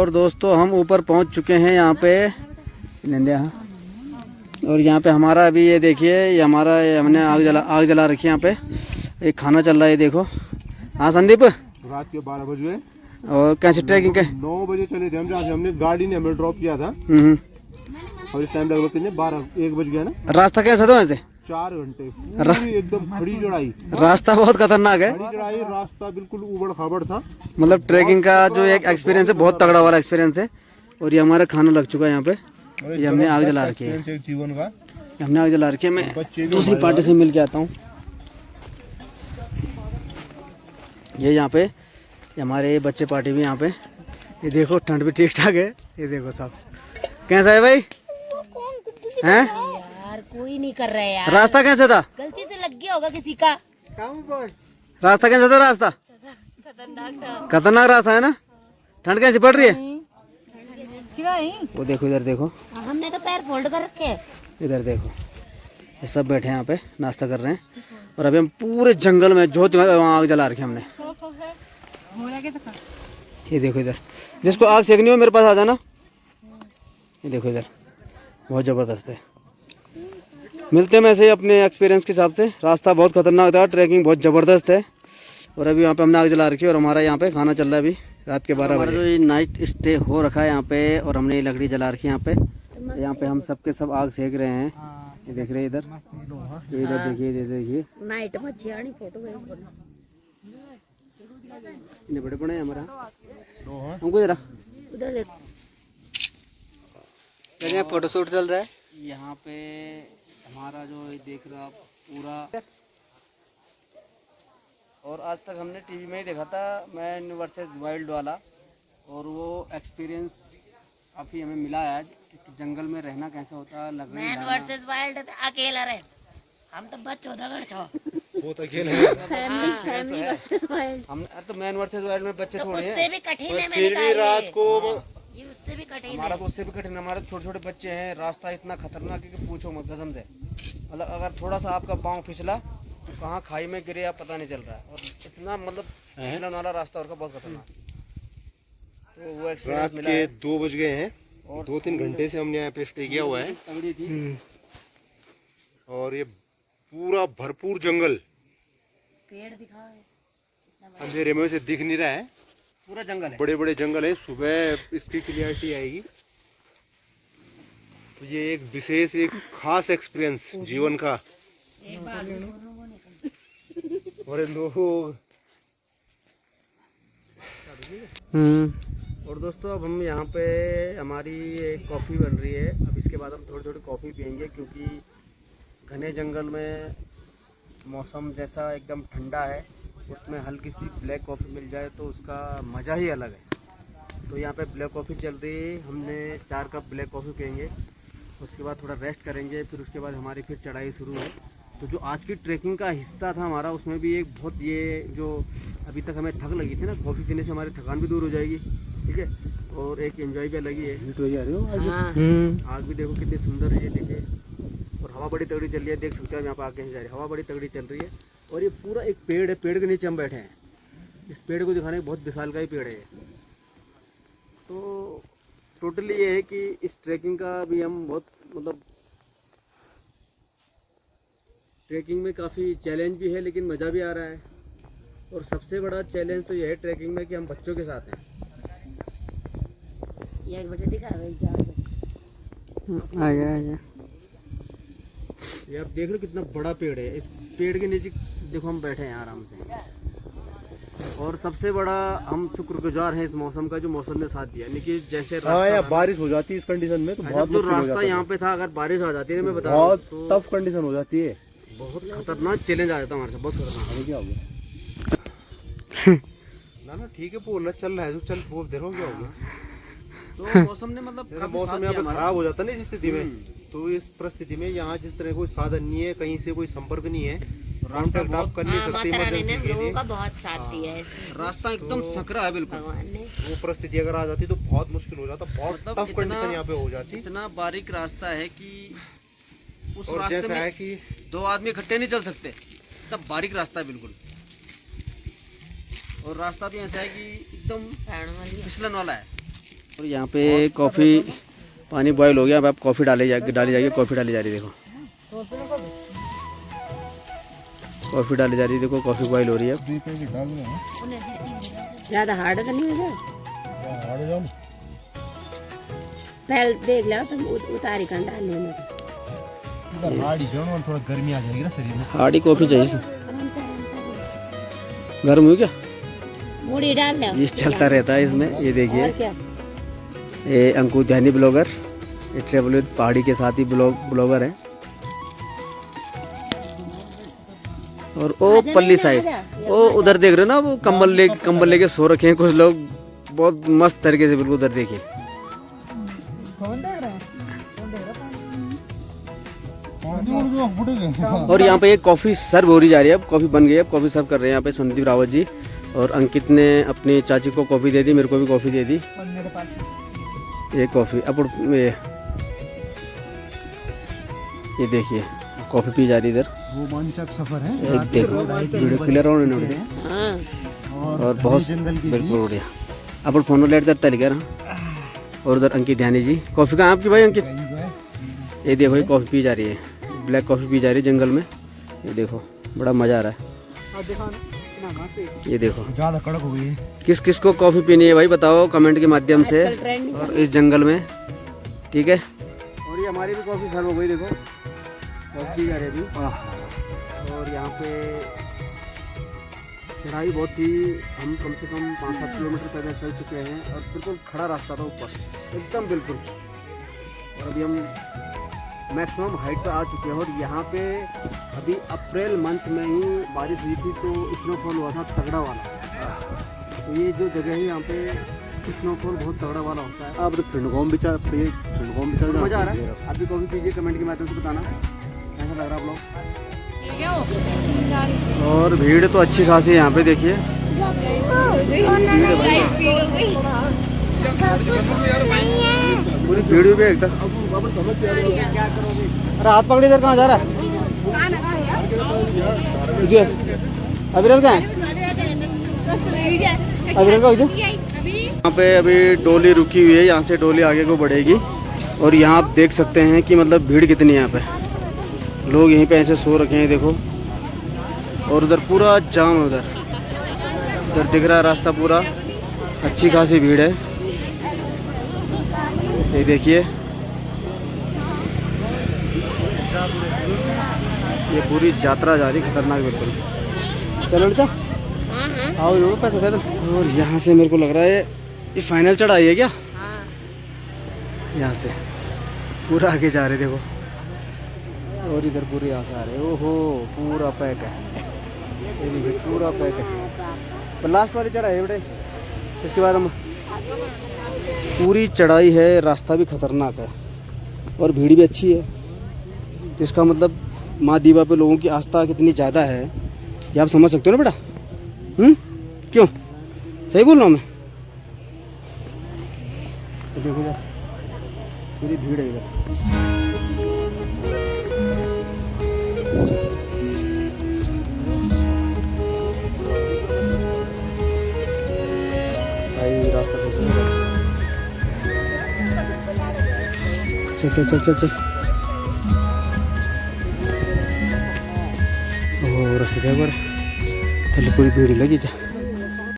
और दोस्तों हम ऊपर पहुंच चुके हैं यहाँ पे लेंदे। हाँ, और यहाँ पे हमारा अभी ये देखिए, ये हमारा हमने आग जला रखी है। यहाँ पे एक खाना चल रहा है, ये देखो। हाँ संदीप, रात के 12 बजे और कैसे ट्रैकिंग के 9 बजे चले थे हम, जहाँ से हमने गाड़ी ने हमें ड्रॉप किया था। और इस टाइम लगभग कितने 12-1 बज गया ना। रास्ता कैसा था वैसे? 4 घंटे पूरी एकदम खड़ी चढ़ाई। रास्ता बहुत खतरनाक है। खड़ी चढ़ाई, रास्ता बिल्कुल उबड़ खाबड़ था। मतलब ट्रैकिंग का जो एक एक्सपीरियंस है, बहुत तगड़ा वाला एक्सपीरियंस है। और ये हमारा खाना लग चुका है यहाँ पे। ये हमने आग जला रखी है, जीवन का हमने आग जला रखी है। मैं दूसरी पार्टी से मिल के आता हूँ। ये यहाँ पे हमारे बच्चे पार्टी भी यहाँ पे। ये देखो ठंड भी ठीक ठाक है। ये देखो सब कैसा है भाई? हैं यार कोई नहीं कर रहा है यार। रास्ता कैसा था? गलती से लग गया होगा किसी का। रास्ता कैसा था? रास्ता खतरनाक था। खतरनाक रास्ता है ना। ठंड कैसी पड़ रही है? क्या है? वो देखो, इधर देखो, हमने तो पैर फोल्ड कर रखे हैं। इधर देखो। ये सब बैठे हैं यहाँ पे, नाश्ता कर रहे हैं। और अभी हम पूरे जंगल में जो वहाँ आग जला रखी है हमने। ये देखो इधर, जिसको आग सेकनी हो मेरे पास आ जाना। ये देखो इधर, बहुत ज़बरदस्त है। मिलते हैं ऐसे ही अपने एक्सपीरियंस के हिसाब से। रास्ता बहुत खतरनाक था, ट्रैकिंग बहुत ज़बरदस्त है। और अभी यहाँ पे हमने आग जला रखी है और हमारा यहाँ पे खाना चल रहा है अभी रात के 12 बजे। जो ये नाइट स्टे हो रखा है यहाँ पे, और हमने ये लकड़ी जला रखी है यहाँ पे। यहाँ पे हम सबके सब आग सेक रहे हैं। ये देख रहे हैं इधर, इधर देखिए, इधर देखिए। नाइट में जियानी फोटो इतने बड़े बड़े हैं हमारा। हमको जरा उधर देख, फोटो शूट चल रहा है यहाँ पे हमारा। जो ये देख रहा पूरा, और आज तक हमने टीवी में ही देखा था मैन वर्सेस वाइल्ड वाला, और वो एक्सपीरियंस काफ़ी हमें मिला है आज कि जंगल में रहना कैसा होता है। मैन वर्सेस वाइल्ड अकेला रहे, हम तो बच 14 छो। वो तो अकेले हैं। Family versus wild. हम तो मैन वर्सेस वाइल्ड में बच्चे तो थोड़े उससे हैं। भी कठिन है। फिर भी रात को ये उससे भी कठिन हमारा है। तो उससे भी कठिन। हमारे छोटे छोटे बच्चे हैं। रास्ता इतना खतरनाक है कि पूछो मत कसम से। मतलब अगर थोड़ा सा आपका पाँव फिसला तो कहाँ खाई में गिरे आप पता नहीं चल रहा है। और इतना मतलब फिसलन वाला रास्ता और का बहुत खतरनाक। तो वो एक्सपीरियंस रात मिला के है। 2 बज गए हैं और 2-3 घंटे से हमने यहाँ पे स्टे किया हुआ है। तगड़ी थी। और ये पूरा भरपूर जंगल पेड़ दिखाओ। अंधेरे में से दिख नहीं रहा है। पूरा जंगल है, बड़े बड़े जंगल है। सुबह इसकी क्लियरिटी आएगी। तो ये एक विशेष, एक खास एक्सपीरियंस जीवन का। और लोग और दोस्तों अब हम यहाँ पे हमारी एक कॉफ़ी बन रही है। अब इसके बाद हम थोड़ी थोड़ी कॉफ़ी पियेंगे, क्योंकि घने जंगल में मौसम जैसा एकदम ठंडा है, उसमें हल्की सी ब्लैक कॉफ़ी मिल जाए तो उसका मज़ा ही अलग है। तो यहाँ पे ब्लैक कॉफ़ी चल रही है। हमने 4 कप ब्लैक कॉफ़ी पियेंगे, उसके बाद थोड़ा रेस्ट करेंगे, फिर उसके बाद हमारी फिर चढ़ाई शुरू है। तो जो आज की ट्रैकिंग का हिस्सा था हमारा, उसमें भी एक बहुत ये जो अभी तक हमें थक लगी थी ना, कॉफ़ी पीने से हमारी थकान भी दूर हो जाएगी। ठीक है, और एक एंजॉय भी अलग ही है। आग भी देखो कितनी सुंदर है, ये देखिए। और हवा बड़ी तगड़ी चल रही है, देख सकते हो यहाँ पे आग कैसे जा रही है। हवा बड़ी तगड़ी चल रही है। और ये पूरा एक पेड़ है, पेड़ के नीचे हम बैठे हैं। इस पेड़ को दिखाने बहुत विशाल का ही पेड़ है। तो टोटली ये है कि इस ट्रैकिंग का भी हम बहुत मतलब ट्रैकिंग में काफ़ी चैलेंज भी है, लेकिन मज़ा भी आ रहा है। और सबसे बड़ा चैलेंज तो यह है ट्रैकिंग में कि हम बच्चों के साथ हैं। ये एक बजे दिखा आ गया। ये आप देख लो कितना बड़ा पेड़ है। इस पेड़ के नीचे देखो हम बैठे हैं आराम से। और सबसे बड़ा हम शुक्रगुजार हैं इस मौसम का, जो मौसम ने साथ दिया। यानी कि जैसे यार बारिश हो जाती है इस कंडीशन में तो बहुत जो रास्ता यहाँ पे था, अगर बारिश आ जाती है मैं बता बहुत टफ कंडीशन हो जाती है। बहुत खतरनाक चैलेंज आ जाता हमारे साथ, बहुत खतरनाक। क्या हो गया? ना ठीक है, बोलना चल रहा है, चल बोल दे रहा हूँ। क्या हो गया? तो मौसम ने मतलब मौसम यहाँ पे खराब हो जाता है ना इस स्थिति में। तो इस परिस्थिति में यहाँ जिस तरह कोई साधन नहीं है, कहीं से कोई संपर्क नहीं है, कांटेक्ट आप कर नहीं सकते इमरजेंसी के लिए। का बहुत साथ दिया है। रास्ता एकदम सकरा है बिल्कुल। भगवान ने वो परिस्थिति अगर आ जाती तो बहुत मुश्किल हो जाता, बहुत टफ कंडीशन यहाँ पे हो जाती। इतना बारीक रास्ता है कि उस और रास्ते जैसा में है कि 2 आदमी इकट्ठे नहीं चल सकते, इतना बारीक रास्ता है बिल्कुल। और रास्ता भी ऐसा है कि एकदम फिसलन वाला है। और यहाँ पे कॉफ़ी पानी बॉयल हो गया। अब आप कॉफ़ी डाली जाएगी कॉफ़ी डाली जा रही है। देखो कॉफ़ी डाली जा रही है। देखो कॉफ़ी बॉयल हो रही है। ज्यादा हार्ड तो नहीं हो जाए। पहले देख लो तुम उतारी कर डाल लेना। थोड़ा गर्मी आ जाएगी ना शरीर में। हार्डी कॉफ़ी चाहिए। आराम से गर्म हुई क्या? मूड़ी डाल ले। ये चलता रहता है इसमें। ये देखिए और क्या? ये अंकुर ध्यानी ब्लॉगर, ये ट्रेवल विद पहाड़ी के साथ ही ब्लॉगर हैं। और ओ पल्ली साइड ओ उधर देख रहे हो ना, वो कंबल लेके सो रखे हैं कुछ लोग, बहुत मस्त तरीके से। बिल्कुल उधर देखिए। और यहाँ पे एक कॉफ़ी सर्व हो रही जा रही है। अब कॉफ़ी बन गई है। अब कॉफ़ी सर्व कर रहे हैं यहाँ पे संदीप रावत जी। और अंकित ने अपनी चाची को कॉफ़ी दे दी, मेरे को भी कॉफ़ी दे दी। ये कॉफ़ी अब ये देखिए कॉफ़ी पी जा रही इधर। रोमांचक सफर है। एक देखो वीडियो क्लियर होने उड़े और बहुत बिल्कुल बढ़िया। अब फोन लेट देता लिखा रहा। और उधर अंकित ध्यानी जी। कॉफ़ी कहाँ आपकी भाई अंकित? ये देखो ये कॉफ़ी पी जा रही है, ब्लैक कॉफ़ी पी जा रही है जंगल में। ये देखो बड़ा मज़ा आ रहा है। ये देखो ज़्यादा कड़क हो गई है। किस किस को कॉफ़ी पीनी है भाई बताओ कमेंट के माध्यम से। और इस जंगल में ठीक है। और ये हमारी भी कॉफ़ी सर्व हो गई। देखो कॉफ़ी आ रही अभी। और यहाँ पे चढ़ाई बहुत थी। हम कम से कम 5-7 किलोमीटर पैदल चल चुके हैं। और बिल्कुल खड़ा रास्ता था ऊपर एकदम बिल्कुल। और अभी हम मैक्सिमम हाइट पे आ चुके हैं। और यहाँ पे अभी अप्रैल मंथ में ही बारिश हुई थी तो स्नोफॉल हुआ था तगड़ा वाला। तो ये जो जगह है यहाँ पे स्नोफॉल बहुत तगड़ा वाला होता है। अब फिंडगोम भी चल मज़ा आ रहा है। आप भी कॉफ़ी पीजिए, कमेंट के माध्यम से बताना कैसा लग रहा आप लोग। और भीड़ तो अच्छी खासी है यहाँ पे देखिए। पूरी भीड़ भी एकदम। अरे हाथ पकड़े इधर कहाँ जा रहा है? अभिरल कहाँ है? अभिरल का यहाँ पे अभी डोली रुकी हुई है। यहाँ से डोली आगे को बढ़ेगी। और यहाँ आप देख सकते हैं कि मतलब भीड़ कितनी है यहाँ पे। लोग यहीं पे ऐसे सो रखे हैं देखो। और उधर पूरा जाम है। उधर दिख रहा है रास्ता पूरा। अच्छी खासी भीड़ है। ये देखिए ये पूरी यात्रा जा रही खतरनाक बिल्कुल। चलो बेटा आओ यो पैदल पैदल। और यहाँ से मेरे को लग रहा है ये फाइनल चढ़ाई है क्या? यहाँ से पूरा आगे जा रहे देखो। और इधर पूरे यहाँ से आ रहे। ओहो पूरा पैक है। ये देखिए पूरा पैक है। पर लास्ट वाली चढ़ाई है बेटे। इसके बाद हम पूरी चढ़ाई है। रास्ता भी खतरनाक है और भीड़ भी अच्छी है। इसका मतलब माँ दीवा पे लोगों की आस्था कितनी ज़्यादा है ये आप समझ सकते हो ना बेटा। क्यों सही बोल रहा हूँ मैं? तो देखो यार पूरी भीड़ है इधर। भाई रास्ता चल चल चल चल चल। ओ रास्ते क्या पर थले पूरी भीड़ लगी जा।